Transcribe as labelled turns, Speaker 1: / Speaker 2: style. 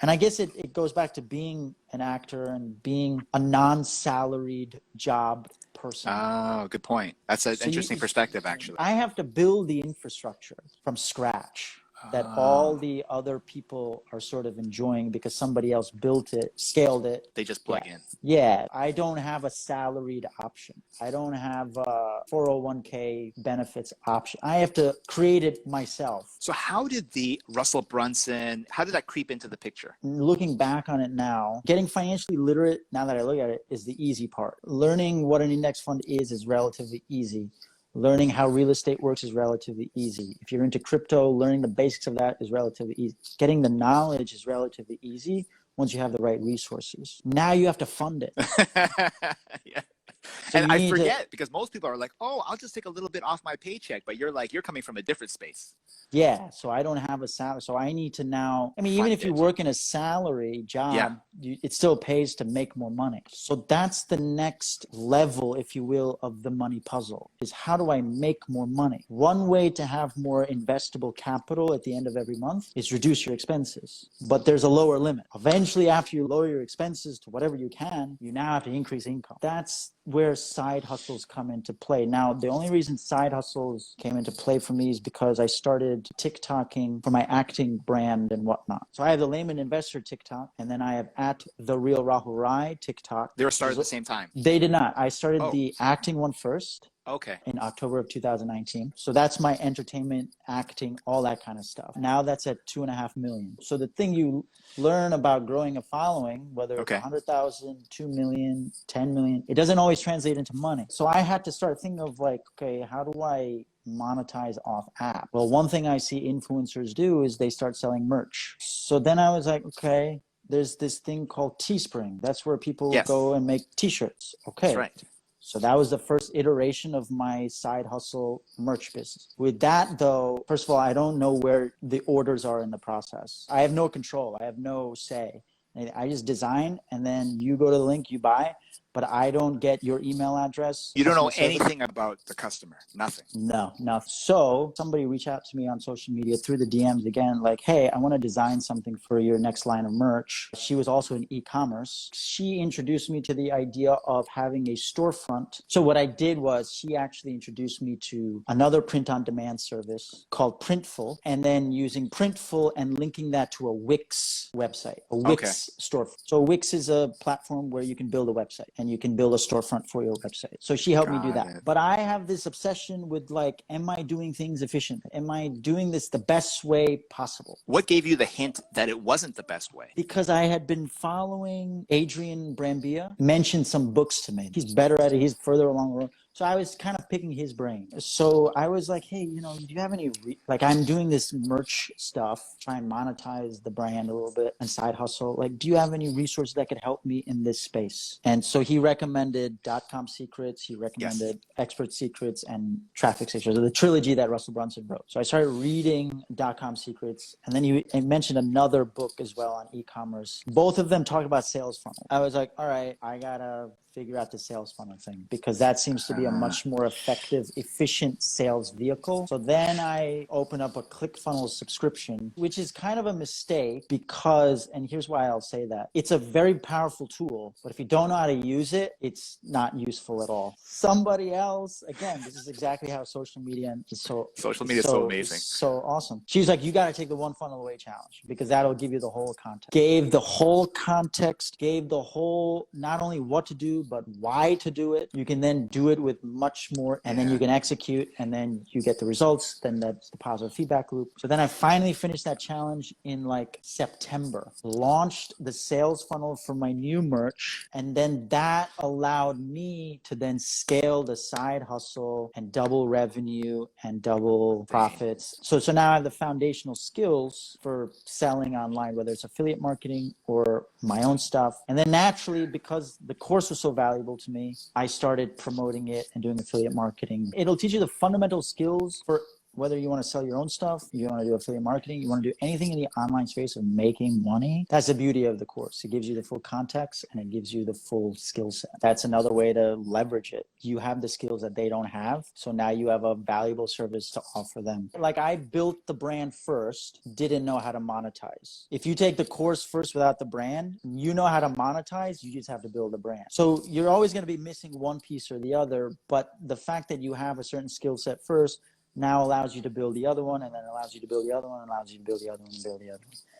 Speaker 1: And I guess it goes back to being an actor and being a non-salaried job person.
Speaker 2: Oh, good point. That's an interesting perspective, actually.
Speaker 1: I have to build the infrastructure from scratch that all the other people are sort of enjoying because somebody else built it, scaled it.
Speaker 2: They just plug in.
Speaker 1: Yeah. I don't have a salaried option. I don't have a 401k benefits option. I have to create it myself.
Speaker 2: So how did the Russell Brunson, how did that creep into the picture?
Speaker 1: Looking back on it now, getting financially literate, now that I look at it, is the easy part. Learning what an index fund is relatively easy. Learning how real estate works is relatively easy. If you're into crypto, learning the basics of that is relatively easy. Getting the knowledge is relatively easy once you have the right resources. Now you have to fund it.
Speaker 2: Yeah.
Speaker 1: So
Speaker 2: and I forget because most people are like, oh, I'll just take a little bit off my paycheck. But you're coming from a different space.
Speaker 1: Yeah. So I don't have a salary. So I need to now, I mean, even if you work in a salary job, it still pays to make more money. So that's the next level, if you will, of the money puzzle is how do I make more money? One way to have more investable capital at the end of every month is reduce your expenses. But there's a lower limit. Eventually, after you lower your expenses to whatever you can, you now have to increase income. That's where side hustles come into play. Now, the only reason side hustles came into play for me is because I started TikToking for my acting brand and whatnot. So I have the Layman Investor TikTok, and then I have at The Real Rahul Rai TikTok.
Speaker 2: They were started at the same time?
Speaker 1: They did not. I started the acting one first.
Speaker 2: Okay.
Speaker 1: In October of 2019. So that's my entertainment, acting, all that kind of stuff. Now that's at 2.5 million. So the thing you learn about growing a following, whether it's 100,000, 2 million, 10 million, it doesn't always translate into money. So I had to start thinking of like, okay, how do I monetize off app? Well, one thing I see influencers do is they start selling merch. So then I was like, okay, there's this thing called Teespring. That's where people go and make t-shirts. Okay.
Speaker 2: That's right.
Speaker 1: So that was the first iteration of my side hustle merch business. With that though, first of all, I don't know where the orders are in the process. I have no control. I have no say. I just design and then you go to the link, you buy, but I don't get your email address.
Speaker 2: You don't know anything about the customer, nothing.
Speaker 1: No, nothing. So somebody reached out to me on social media through the DMs again, like, hey, I want to design something for your next line of merch. She was also in e-commerce. She introduced me to the idea of having a storefront. So what I did was she actually introduced me to another print-on-demand service called Printful, and then using Printful and linking that to a Wix website, a Wix storefront. So Wix is a platform where you can build a website and you can build a storefront for your website. So she helped me do that. But I have this obsession with like, am I doing things efficiently? Am I doing this the best way possible?
Speaker 2: What gave you the hint that it wasn't the best way?
Speaker 1: Because I had been following Adrian Brambilla, mentioned some books to me. He's better at it. He's further along the road. So I was kind of picking his brain. So I was like, hey, you know, do you have any, like I'm doing this merch stuff, try and monetize the brand a little bit and side hustle. Like, do you have any resources that could help me in this space? And so he recommended .com Secrets. He recommended Expert Secrets and Traffic Secrets, the trilogy that Russell Brunson wrote. So I started reading .com Secrets. And then he mentioned another book as well on e-commerce. Both of them talked about sales funnel. I was like, all right, I gotta figure out the sales funnel thing because that seems to be a much more effective, efficient sales vehicle. So then I open up a ClickFunnels subscription, which is kind of a mistake because, and here's why I'll say that, it's a very powerful tool, but if you don't know how to use it, it's not useful at all. Somebody else, again, this is exactly how social media is so
Speaker 2: amazing.
Speaker 1: So awesome. She's like, you got to take the one funnel away challenge because that'll give you the whole context. Gave the whole context, gave the whole, not only what to do, but why to do it. You can then do it with much more, and then you can execute, and then you get the results. Then that's the positive feedback loop. So then I finally finished that challenge in like September, launched the sales funnel for my new merch, and then that allowed me to then scale the side hustle and double revenue and double profits. So now I have the foundational skills for selling online, whether it's affiliate marketing or my own stuff. And then naturally, because the course was so valuable to me, I started promoting it and doing affiliate marketing. It'll teach you the fundamental skills for whether you want to sell your own stuff, you want to do affiliate marketing, you want to do anything in the online space of making money, that's the beauty of the course. It gives you the full context and it gives you the full skill set. That's another way to leverage it. You have the skills that they don't have. So now you have a valuable service to offer them. Like I built the brand first, didn't know how to monetize. If you take the course first without the brand, you know how to monetize, you just have to build a brand. So you're always going to be missing one piece or the other, but the fact that you have a certain skill set first now allows you to build the other one, and then allows you to build the other one, and allows you to build the other one and build the other one.